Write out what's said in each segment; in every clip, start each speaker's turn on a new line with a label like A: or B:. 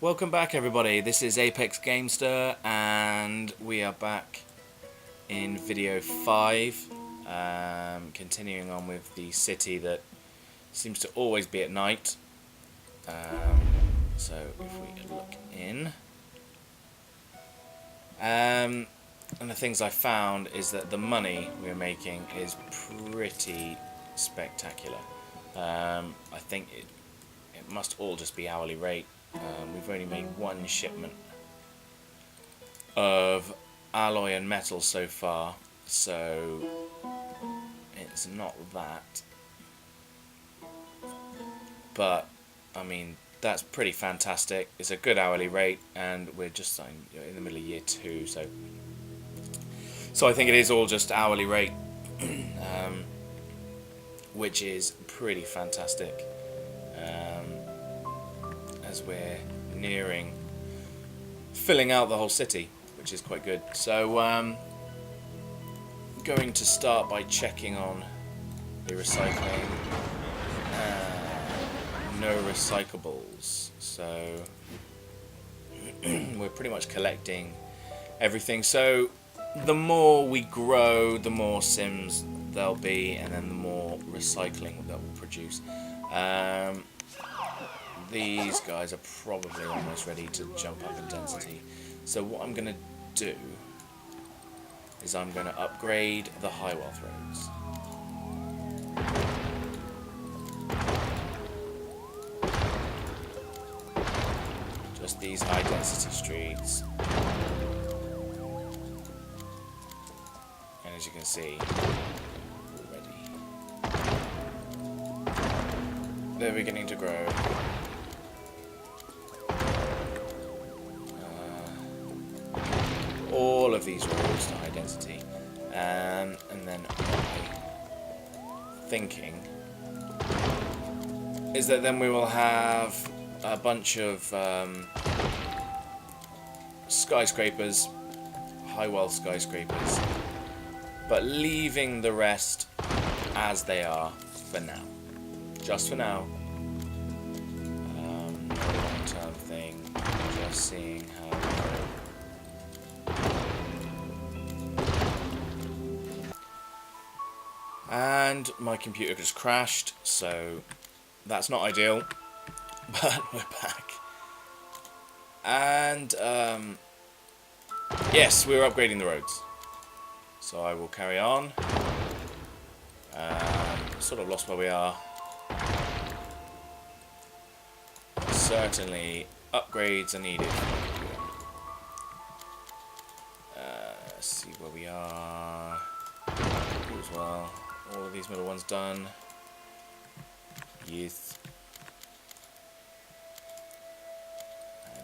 A: Welcome back, everybody. This is Apex Gamester, and we are back in video 5, continuing on with the city that seems to always be at night. So if we look in, and the things I found is that the money we're making is pretty spectacular. I think it must all just be hourly rate. We've only made one shipment of alloy and metal so far, so it's not that. But, I mean, that's pretty fantastic. It's a good hourly rate, and we're just in the middle of year 2, so I think it is all just hourly rate, which is pretty fantastic. As we're nearing filling out the whole city, which is quite good. So going to start by checking on the recycling. No recyclables, so we're pretty much collecting everything. So the more we grow, the more sims there'll be, and then the more recycling that will produce. These guys are probably almost ready to jump up in density. So what I'm going to do is I'm going to upgrade the high wealth roads. Just these high density streets. And as you can see, already they're beginning to grow. All of these roads to high density, and then my thinking is that then we will have a bunch of skyscrapers, high wealth skyscrapers, but leaving the rest as they are for now, just for now. Long-term thing, just seeing how we go. And my computer just crashed, so that's not ideal, but we're back. And yes, we're upgrading the roads, so I will carry on. Sort of lost where we are. Certainly upgrades are needed. Let's see where we are. You as well. All of these middle ones done. Youth.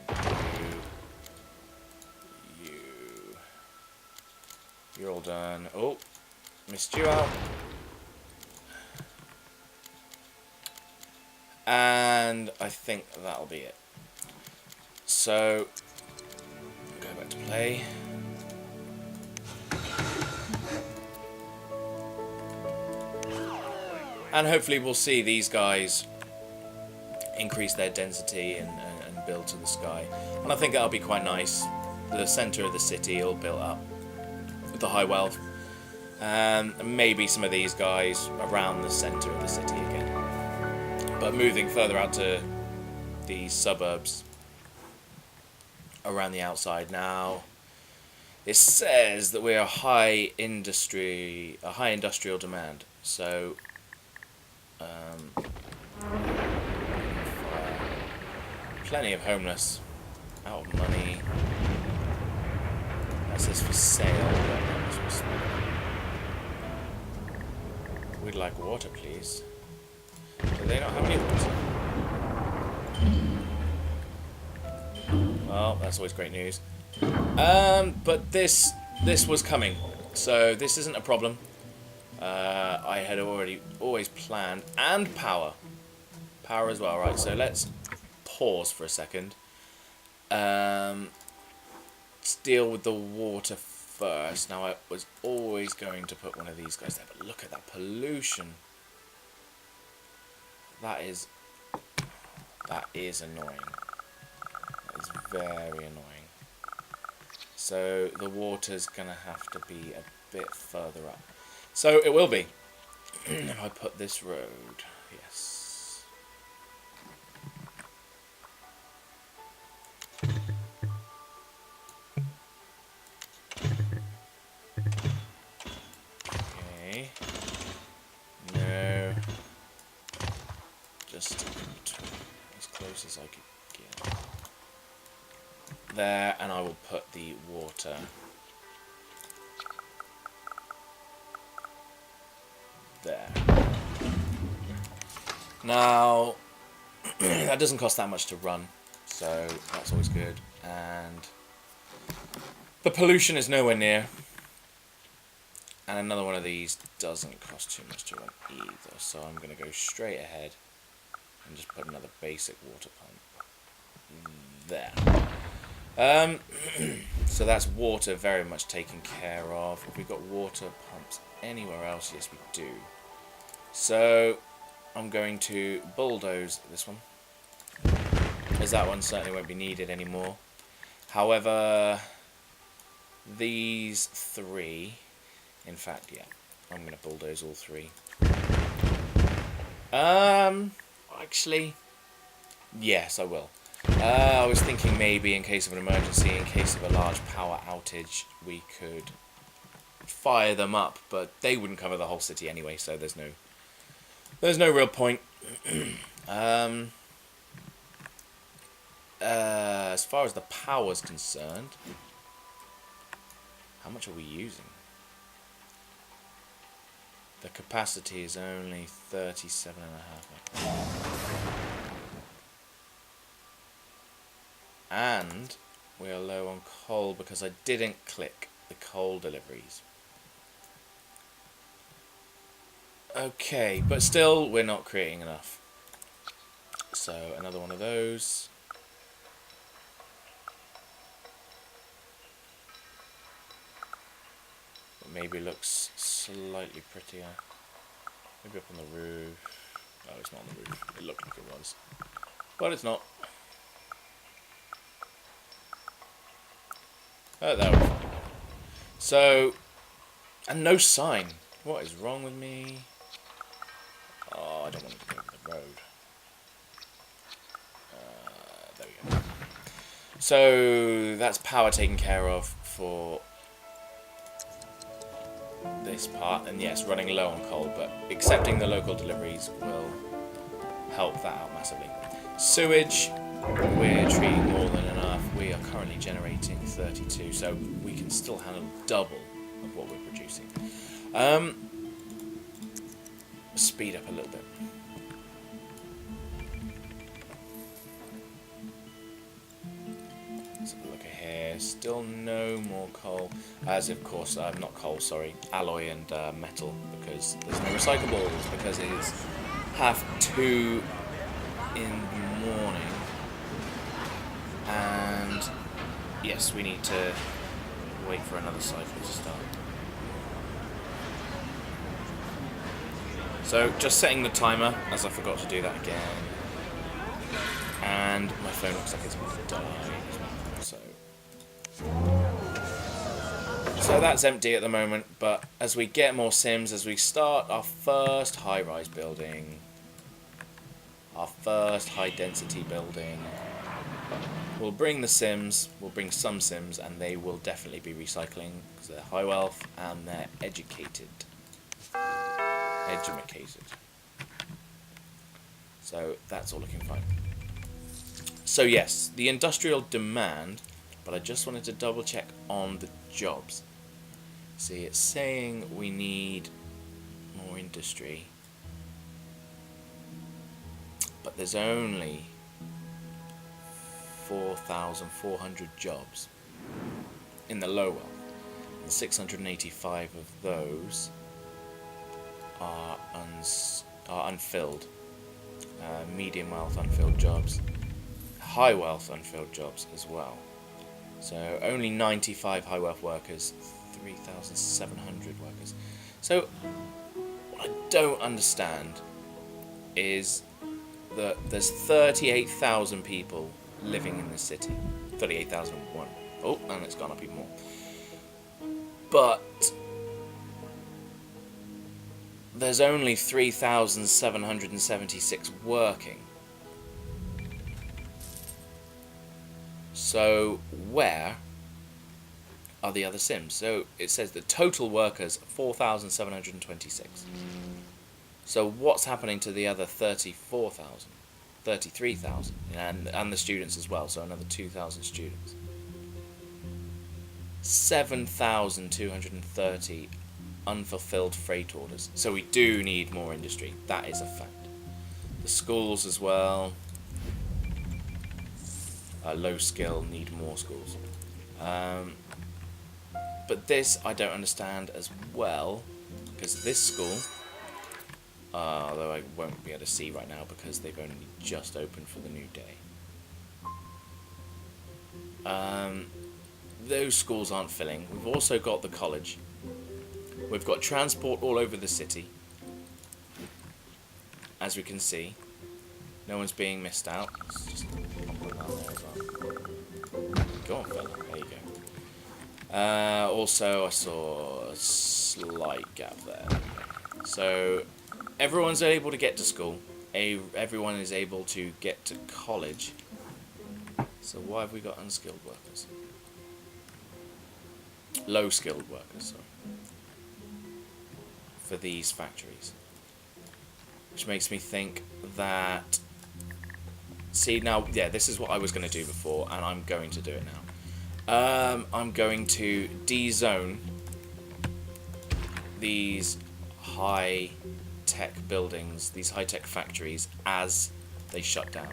A: And you. You're all done. Oh, missed you out. And I think that'll be it. So, go back to play. And hopefully we'll see these guys increase their density and build to the sky. And I think that'll be quite nice. The centre of the city all built up with the high wealth. And maybe some of these guys around the centre of the city again. But moving further out to the suburbs around the outside now. It says that we are a high industrial demand. So plenty of homeless, out of money. That says for sale. We'd like water, please. Do they not have any water? Well, that's always great news. But this was coming, so this isn't a problem. I had always planned, and power as well. Right, so let's pause for a second. Let's deal with the water first. Now, I was always going to put one of these guys there, but look at that pollution. That is annoying. very annoying. So the water's going to have to be a bit further up. So it will be. If I put this road, yes. Okay. No. Just as close as I could get. There, and I will put the water there. Now, that doesn't cost that much to run, so that's always good. And the pollution is nowhere near. And another one of these doesn't cost too much to run either, so I'm going to go straight ahead and just put another basic water pump there. So that's water very much taken care of. Have we got water pumps anywhere else? Yes, we do. So I'm going to bulldoze this one, as that one certainly won't be needed anymore. However, these three, in fact, yeah, I'm going to bulldoze all three. Actually, yes, I will. I was thinking maybe in case of an emergency, in case of a large power outage, we could fire them up, but they wouldn't cover the whole city anyway, so there's no real point. As far as the power's concerned, how much are we using? The capacity is only 37.5. And we are low on coal because I didn't click the coal deliveries. Okay, but still we're not creating enough. So another one of those. It maybe looks slightly prettier. Maybe up on the roof. No, it's not on the roof. It looked like it was. But it's not. Oh, there we go. So, and no sign. What is wrong with me? Oh, I don't want to go over the road. There we go. So, that's power taken care of for this part. And yes, running low on coal, but accepting the local deliveries will help that out massively. Sewage, we're treating more than enough. We are currently generating 32, so we can still handle double of what we're producing. Speed up a little bit. Let's have a look at here. Still no more coal. As of course, not coal, sorry, alloy and metal, because there's no recyclables, because it is 2:30 in the morning. And yes, we need to wait for another cycle to start. So just setting the timer, as I forgot to do that again. And my phone looks like it's about to die. So that's empty at the moment, but as we get more Sims, as we start our first high-rise building, our first high-density building, we'll bring the Sims, we'll bring some Sims, and they will definitely be recycling because they're high wealth and they're educated. So that's all looking fine. So yes, the industrial demand, but I just wanted to double check on the jobs. See, it's saying we need more industry, but there's only 4,400 jobs in the low wealth. And 685 of those are unfilled. Medium wealth unfilled jobs, high wealth unfilled jobs as well. So only 95 high wealth workers, 3,700 workers. So what I don't understand is that there's 38,000 people living in the city. 38,001. Oh, and it's gone up even more. But there's only 3,776 working. So where are the other Sims? So it says the total workers 4,726. So what's happening to the other 34,000, 33,000, and the students as well? So another 2,000 students. 7,230 unfulfilled freight orders. So we do need more industry. That is a fact. The schools as well. Low skill, need more schools. But this I don't understand as well, because this school, although I won't be able to see right now because they've only just opened for the new day. Those schools aren't filling. We've also got the college. We've got transport all over the city. As we can see, no one's being missed out. Let's just pop that down there as well. Go on, fella. There you go. Also, I saw a slight gap there. So, everyone's able to get to school. Everyone is able to get to college. So why have we got unskilled workers? Low-skilled workers, sorry. For these factories. Which makes me think that... See, now, yeah, this is what I was going to do before, and I'm going to do it now. I'm going to de-zone these high-tech buildings, these high-tech factories, as they shut down.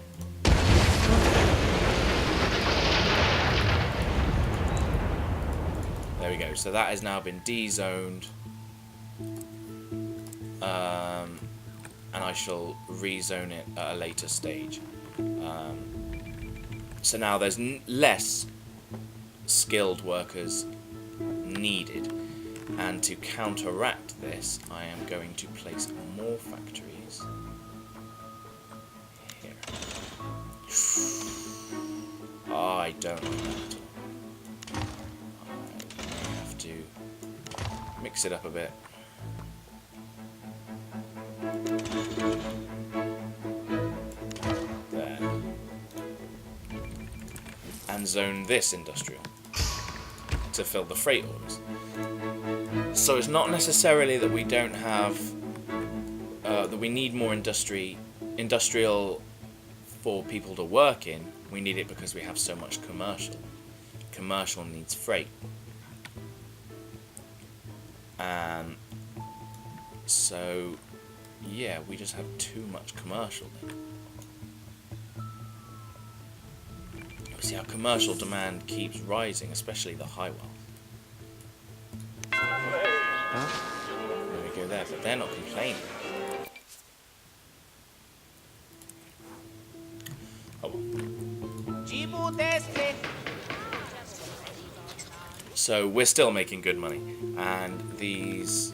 A: There we go. So that has now been de-zoned. And I shall rezone it at a later stage. So now there's less skilled workers needed. And to counteract this, I am going to place more factories here. I don't like that at all. I have to mix it up a bit. There. And zone this industrial to fill the freight orders. So it's not necessarily that we don't have that we need more industrial for people to work in. We need it because we have so much commercial. Commercial needs freight. So yeah, we just have too much commercial then. See, our commercial demand keeps rising, especially the high wealth. There we go there, but they're not complaining. Oh well. So we're still making good money, and these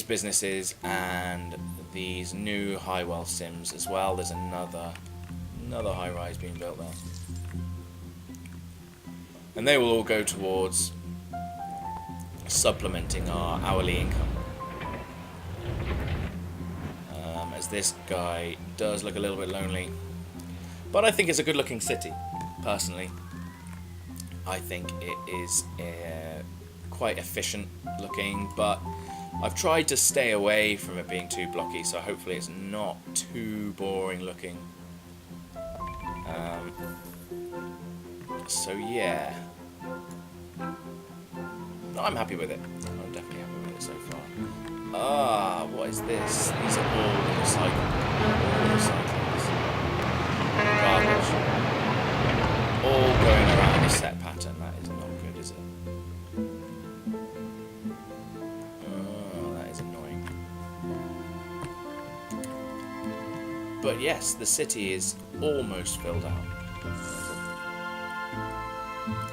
A: businesses and these new high wealth sims as well. There's another high rise being built there, and they will all go towards supplementing our hourly income. As this guy does look a little bit lonely, but I think it's a good looking city personally. I think it is quite efficient looking, but I've tried to stay away from it being too blocky, so hopefully it's not too boring looking. So yeah, I'm happy with it. I'm definitely happy with it so far. What is this? These are all recycled. Garbage. All going around a set pattern. That is not good, is it? Oh, that is annoying. But yes, the city is almost filled out.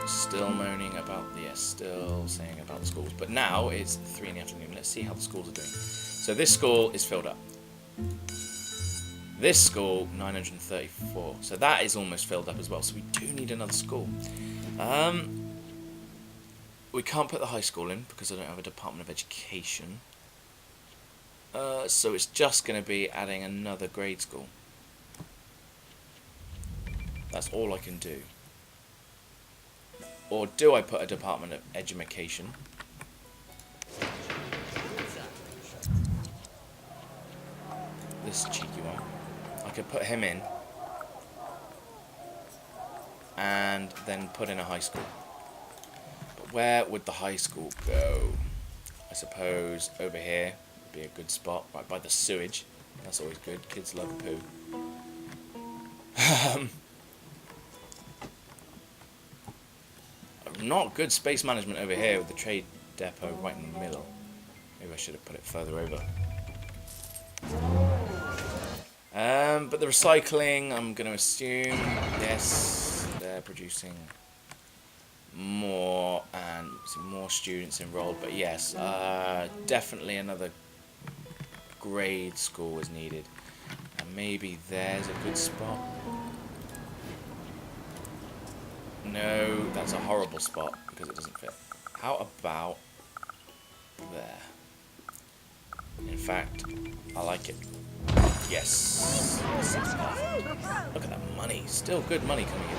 A: Still moaning about still saying about the schools. But now it's 3 in the afternoon. Let's see how the schools are doing. So this school is filled up. This school, 934. So that is almost filled up as well. So we do need another school. We can't put the high school in because I don't have a Department of Education. So it's just going to be adding another grade school. That's all I can do. Or do I put a Department of Education? This cheeky one. I could put him in. And then put in a high school. But where would the high school go? I suppose over here would be a good spot. Right by the sewage. That's always good. Kids love poo. Not good space management over here with the trade depot right in the middle. Maybe I should have put it further over. But the recycling, I'm going to assume, yes, they're producing more and some more students enrolled. But yes, definitely another grade school is needed. And maybe there's a good spot. No, that's a horrible spot because it doesn't fit. How about there? In fact, I like it. Yes. Look at that money. Still good money coming in.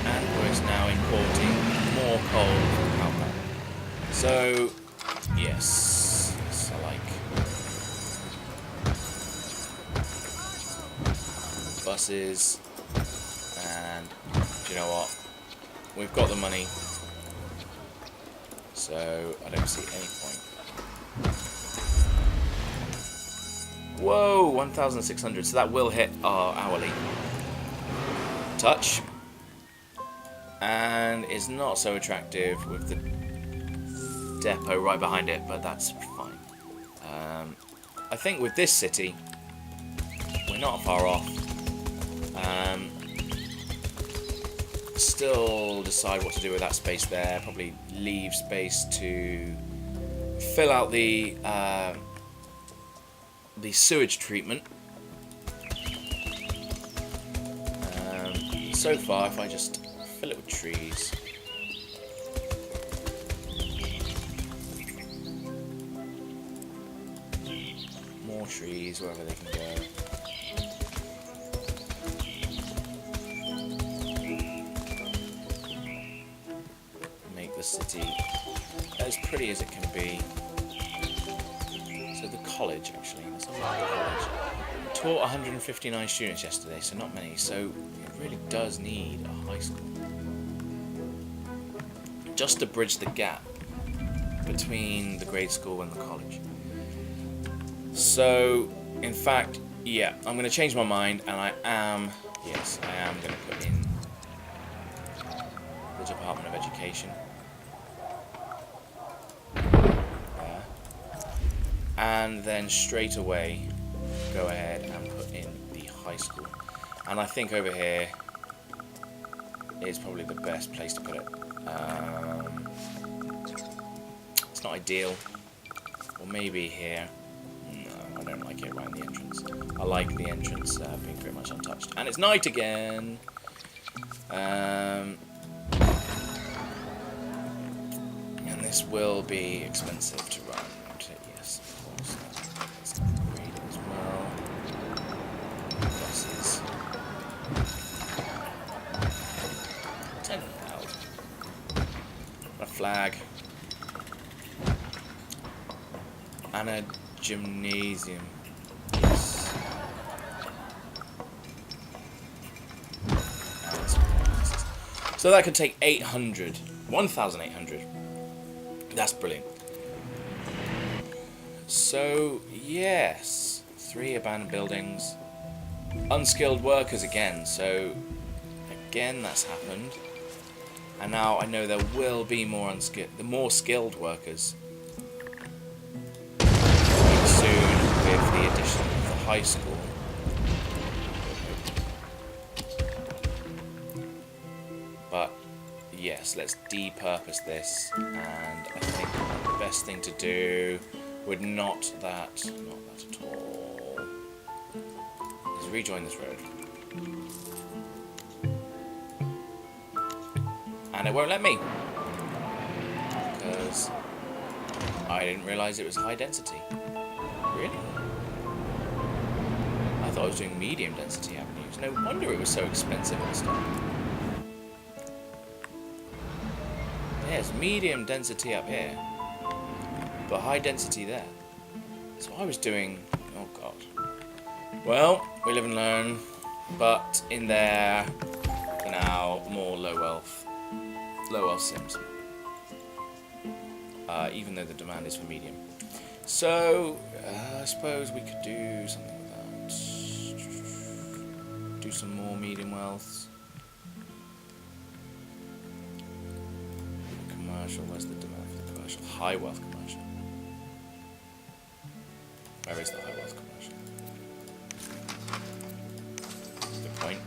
A: And we're now importing more coal from power plant. So, yes. Yes, I like buses. And do you know what? We've got the money, so I don't see any point. Whoa, 1,600. So that will hit our hourly. Touch. And is not so attractive with the depot right behind it, but that's fine. I think with this city, we're not far off. Still decide what to do with that space there. Probably leave space to fill out the sewage treatment. So far, if I just fill it with trees. More trees, wherever they can go. The city as pretty as it can be. So the college, actually, let's have a look at the college. Taught 159 students yesterday, so not many. So it really does need a high school, just to bridge the gap between the grade school and the college. So, in fact, yeah, I'm going to change my mind, and I am going to put in the Department of Education. And then straight away go ahead and put in the high school. And I think over here is probably the best place to put it. It's not ideal. Or maybe here. No, I don't like it around the entrance. I like the entrance being pretty much untouched. And it's night again. And this will be expensive to run. Yes, of course. Let's upgrade it as well. Buses. 10,000. A flag. And a gymnasium. Yes. So that could take 800. 1,800. That's brilliant. So, yes, 3 abandoned buildings, unskilled workers again, so again that's happened, and now I know there will be more skilled workers coming soon with the addition of the high school. But yes, let's depurpose this, and I think the best thing to do would not that Not at all. Let's rejoin this road. And it won't let me. Because I didn't realise it was high density. Really? I thought I was doing medium density avenues. No wonder it was so expensive at the start. Yes, medium density up here. But high density there. So I was doing... Oh god. Well, we live and learn. But in there, for now, more low wealth sims. Even though the demand is for medium. So, I suppose we could do something with that. Do some more medium wealths. Commercial, where's the demand for the commercial? High wealth commercial. Where is the high wealth commercial? Good point.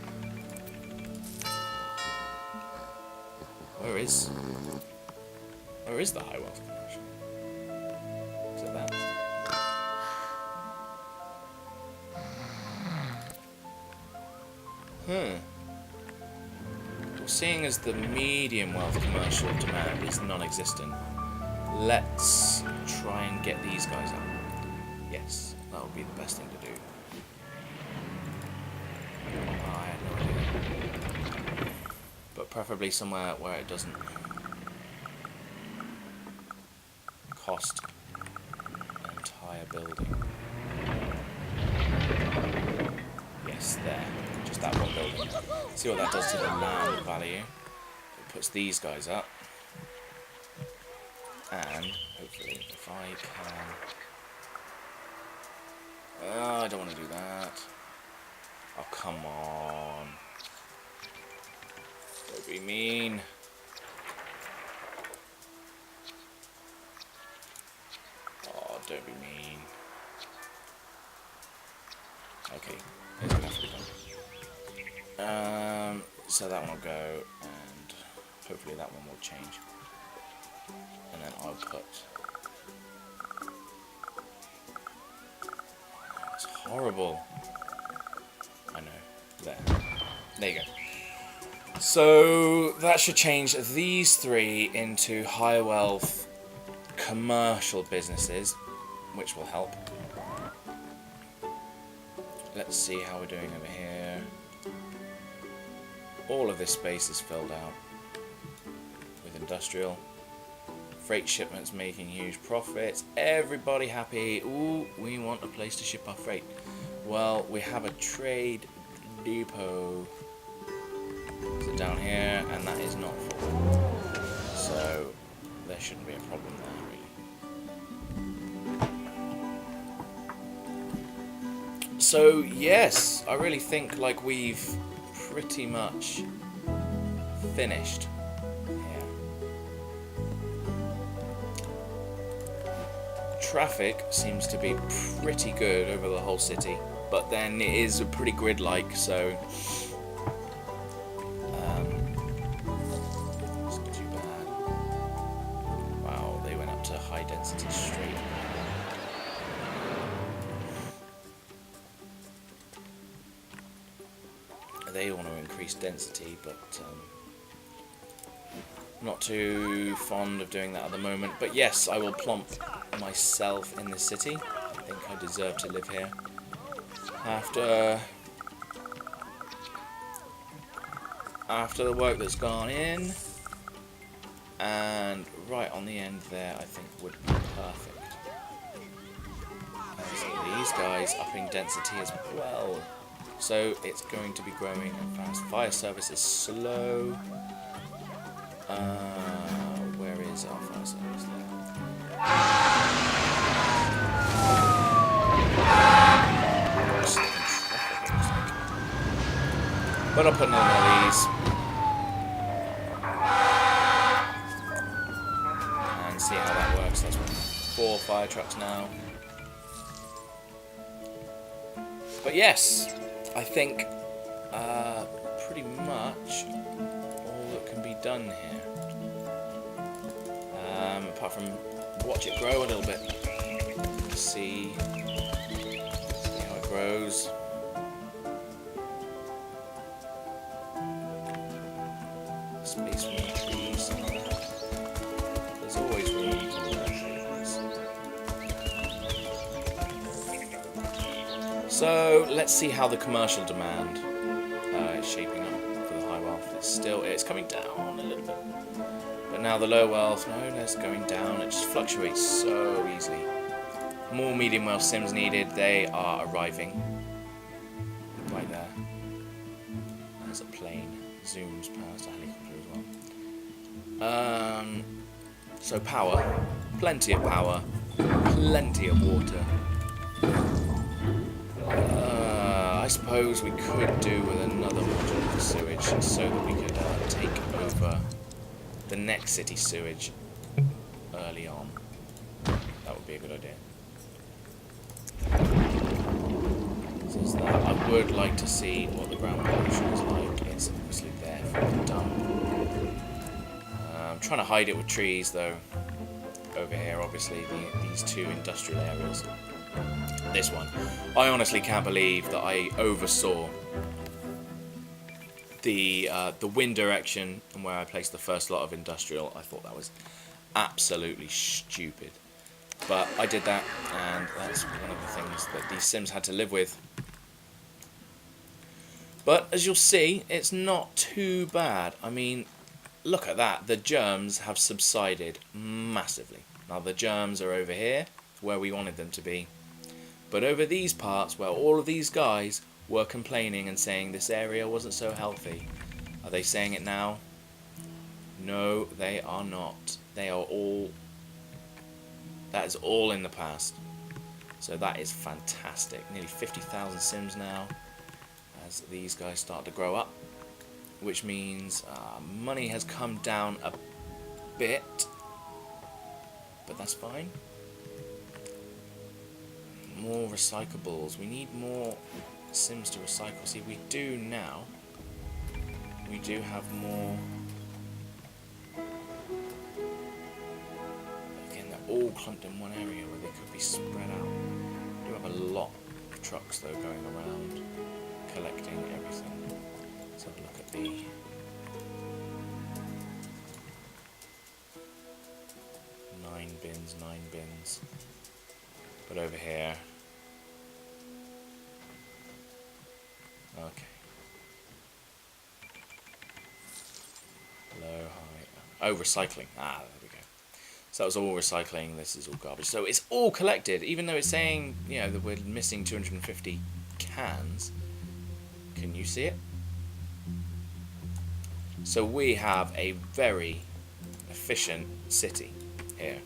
A: Where is the high wealth commercial? Is it that? Well, seeing as the medium wealth commercial demand is non-existent, let's try and get these guys up. Yes, that would be the best thing to do. Oh, I had no idea. But preferably somewhere where it doesn't cost an entire building. Yes, there. Just that one building. See what that does to the land value. It puts these guys up. And hopefully if I can... Oh, I don't want to do that. Oh, come on. Don't be mean. Oh, don't be mean. Okay, it's gonna have to be done. So that one will go, and hopefully that one will change. And then I'll put... It's horrible. I know. There you go. So that should change these three into high wealth commercial businesses, which will help. Let's see how we're doing over here. All of this space is filled out with industrial. Freight shipments making huge profits. Everybody happy. Ooh, we want a place to ship our freight. Well, we have a trade depot down here, and that is not full. So there shouldn't be a problem there, really. So yes, I really think like we've pretty much finished. Traffic seems to be pretty good over the whole city, but then it is pretty grid-like, so it's not too bad. Wow, they went up to high density straight. They want to increase density, but not too fond of doing that at the moment. But yes, I will plump myself in the city. I think I deserve to live here. After the work that's gone in, and right on the end there, I think would be perfect. So these guys upping density as well. So it's going to be growing and fast. Fire service is slow. Where is our fire service there? But I'll put another one of these. And see how that works. That's 4 fire trucks now. But yes, I think pretty much all that can be done here. Apart from watch it grow a little bit. See grows. Space for more trees. There's always room for more trees. So let's see how the commercial demand is shaping up for the high wealth. It's coming down a little bit. But now the low wealth, no, it's going down. It just fluctuates so easily. More medium wealth sims needed. They are arriving. Right there. There's a plane. Zooms past a helicopter as well. So power. Plenty of power. Plenty of water. I suppose we could do with another module of the sewage so that we could take over the next city sewage early on. That would be a good idea. So there's that. I would like to see what the ground pollution is like. It's obviously there for the dump. I'm trying to hide it with trees though. Over here, obviously, these two industrial areas. This one. I honestly can't believe that I oversaw the wind direction and where I placed the first lot of industrial. I thought that was absolutely stupid. But I did that, and that's one of the things that these sims had to live with. But as you'll see, it's not too bad. I mean, look at that. The germs have subsided massively. Now the germs are over here, where we wanted them to be. But over these parts, where all of these guys were complaining and saying this area wasn't so healthy, are they saying it now? No, they are not. They are all... That is all in the past. So that is fantastic. Nearly 50,000 sims now as these guys start to grow up. Which means money has come down a bit. But that's fine. More recyclables. We need more sims to recycle. See, we do now. We do have more... all clumped in one area where they could be spread out. We do have a lot of trucks though going around collecting everything. Let's have a look at the 9 bins. But over here, okay. Low, high. Oh, recycling. Ah, there we go. So that was all recycling, this is all garbage. So it's all collected, even though it's saying, you know, that we're missing 250 cans. Can you see it? So we have a very efficient city here.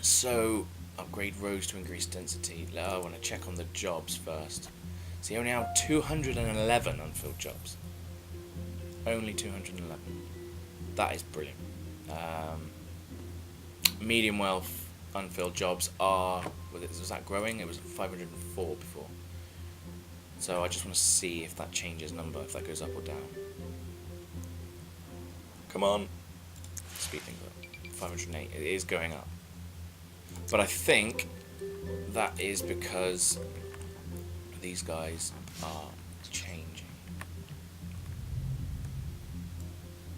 A: So, upgrade roads to increase density. I want to check on the jobs first. So you only have 211 unfilled jobs. Only 211. That is brilliant. Medium wealth unfilled jobs are... Was that growing? It was 504 before. So I just want to see if that changes number, if that goes up or down. Come on. Speed things up. 508. It is going up. But I think that is because these guys are changing.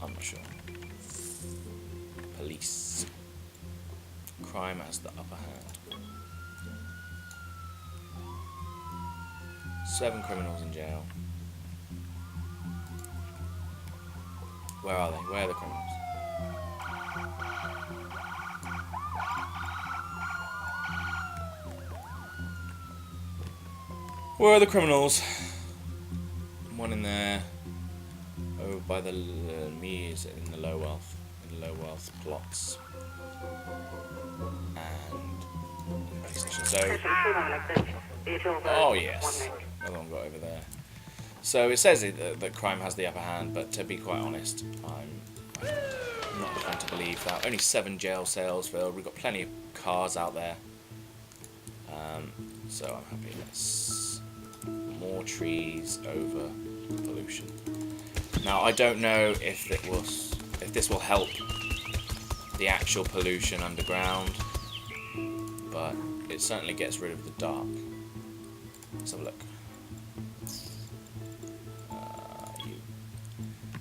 A: I'm not sure. Police. Crime has the upper hand. 7 criminals in jail. Where are they? Where are the criminals? Where are the criminals? One in there. Oh, by the me is in the low wealth. In low wealth plots. And PlayStation. So. Oh yes. Another one got over there. So it says that crime has the upper hand, but to be quite honest, I'm not inclined to believe that. Only 7 jail cells filled. We've got plenty of cars out there. So I'm happy. Let's more trees over pollution. Now I don't know if this will help the actual pollution underground, but it certainly gets rid of the dark. Let's have a look.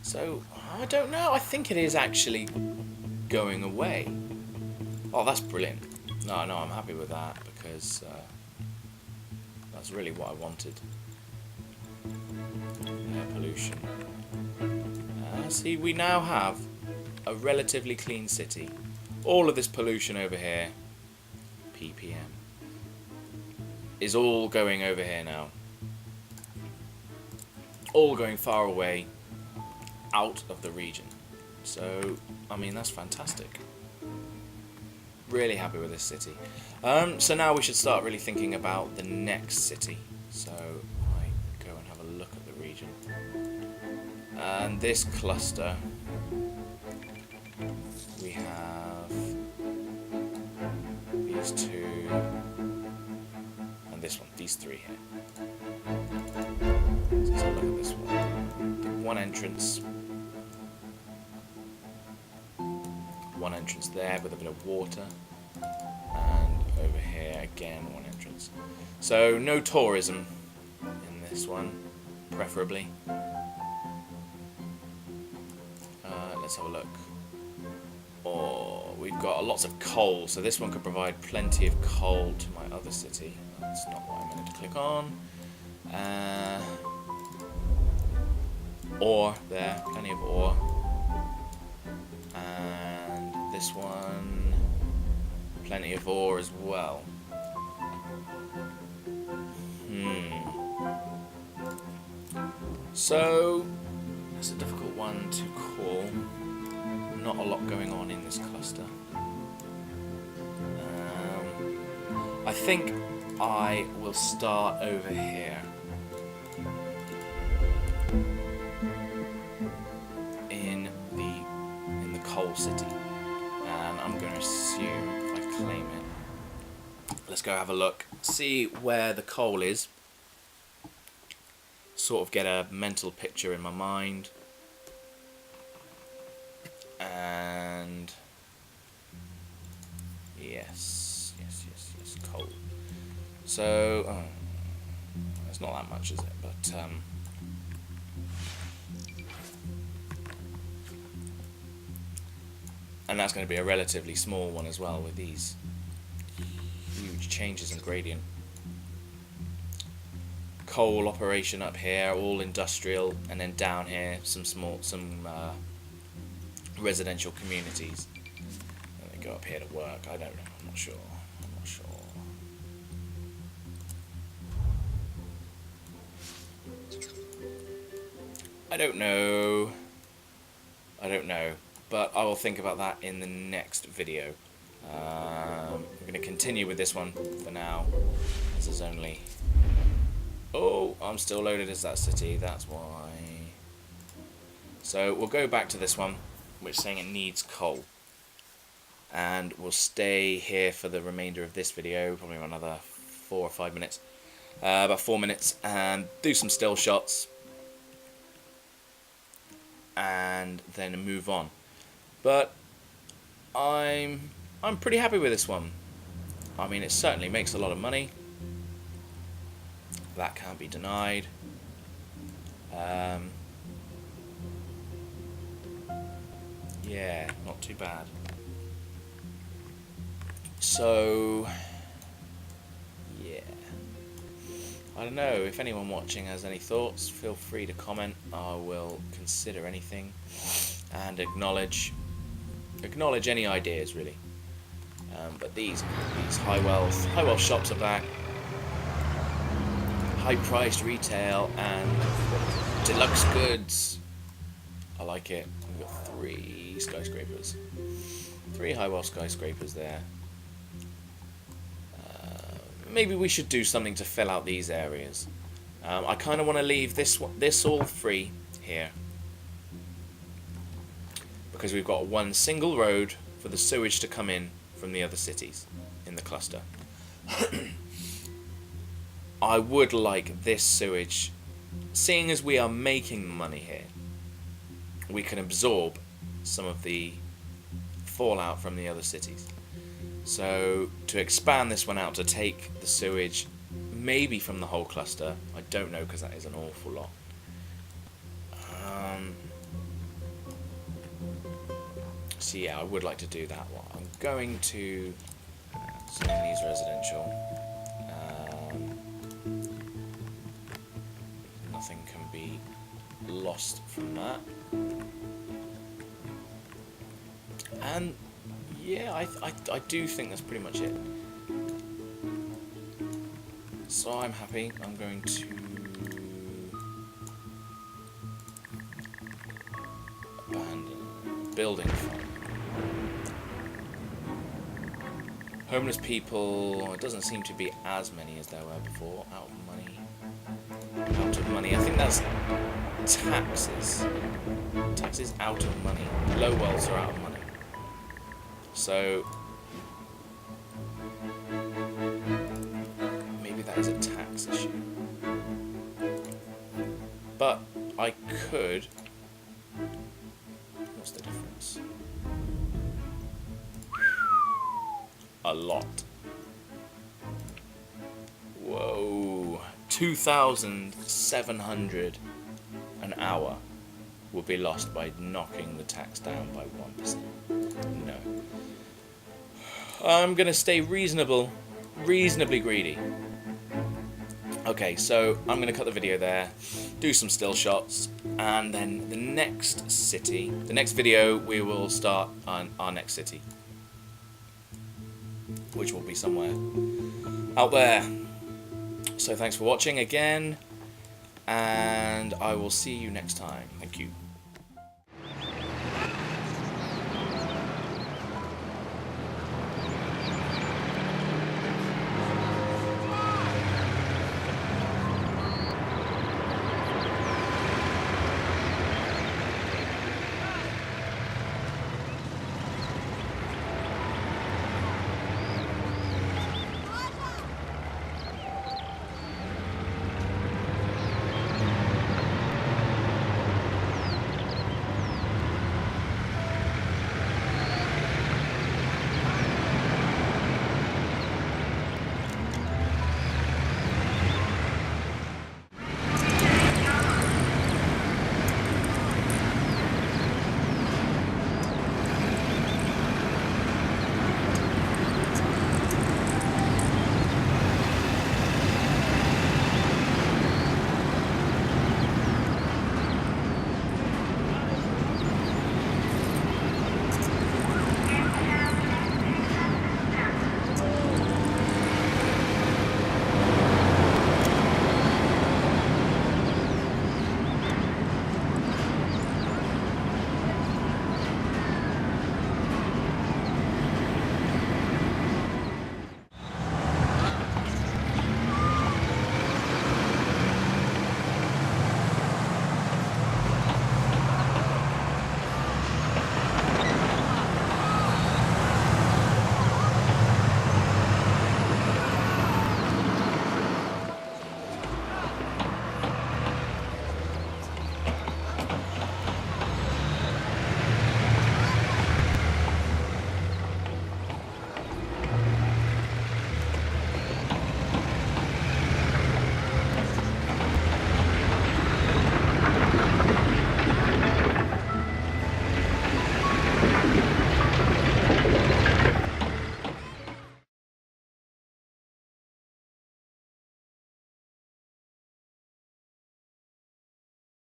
A: So, I don't know. I think it is actually going away. Oh, that's brilliant. No, I'm happy with that because that's really what I wanted. Air pollution. See, we now have a relatively clean city. All of this pollution over here, ppm, is all going over here now. All going far away, out of the region. So, I mean, that's fantastic. Really happy with this city. So now we should start really thinking about the next city. So, I go and have a look at the region. And this cluster, we have these two, and this one, these three here. So let's have a look at this one. One entrance. One entrance there with a bit of water, and over here again one entrance. So no tourism in this one, preferably. Let's have a look. Oh, we've got lots of coal, so this one could provide plenty of coal to my other city. That's not what I meant to click on. Ore there, plenty of ore. This one, plenty of ore as well. So, it's a difficult one to call. Not a lot going on in this cluster. I think I will start over here. In the coal city. I'm going to assume if I claim it. Let's go have a look. See where the coal is. Sort of get a mental picture in my mind. And yes, coal. So it's not that much, is it? But and that's going to be a relatively small one as well with these huge changes in gradient. Coal operation up here, all industrial, and then down here some residential communities. And they go up here to work. I don't know. I'm not sure. I don't know. But I will think about that in the next video. We're going to continue with this one for now. This is only... Oh, I'm still loaded as that city, that's why. So we'll go back to this one, which is saying it needs coal. And we'll stay here for the remainder of this video, probably another 4 or 5 minutes. About 4 minutes, and do some still shots. And then move on. But I'm pretty happy with this one. I mean, it certainly makes a lot of money. That can't be denied. Yeah, not too bad. So, yeah. I don't know, if anyone watching has any thoughts, feel free to comment. I will consider anything and acknowledge any ideas, really. But these high wealth shops are back. High priced retail and deluxe goods. I like it. We've got 3 skyscrapers. 3 high wealth skyscrapers there. Maybe we should do something to fill out these areas. I kind of want to leave this all free here. Because we've got one single road for the sewage to come in from the other cities in the cluster. I would like this sewage, seeing as we are making money here, we can absorb some of the fallout from the other cities. So to expand this one out to take the sewage maybe from the whole cluster, I don't know because that is an awful lot. So yeah, I would like to do that one. I'm going to zone these residential. Nothing can be lost from that. And yeah, I do think that's pretty much it. So I'm happy. I'm going to abandon building fund. Homeless people, it doesn't seem to be as many as there were before. Out of money. Out of money. I think that's taxes. Taxes out of money. Low wells are out of money. So maybe that is a tax issue. But I could. What's the difference? A lot. Whoa. 2,700 an hour will be lost by knocking the tax down by 1%. No. I'm going to stay reasonably greedy. Okay, so I'm going to cut the video there, do some still shots, and then the next video, we will start on our next city, which will be somewhere out there. So thanks for watching again, and I will see you next time. Thank you.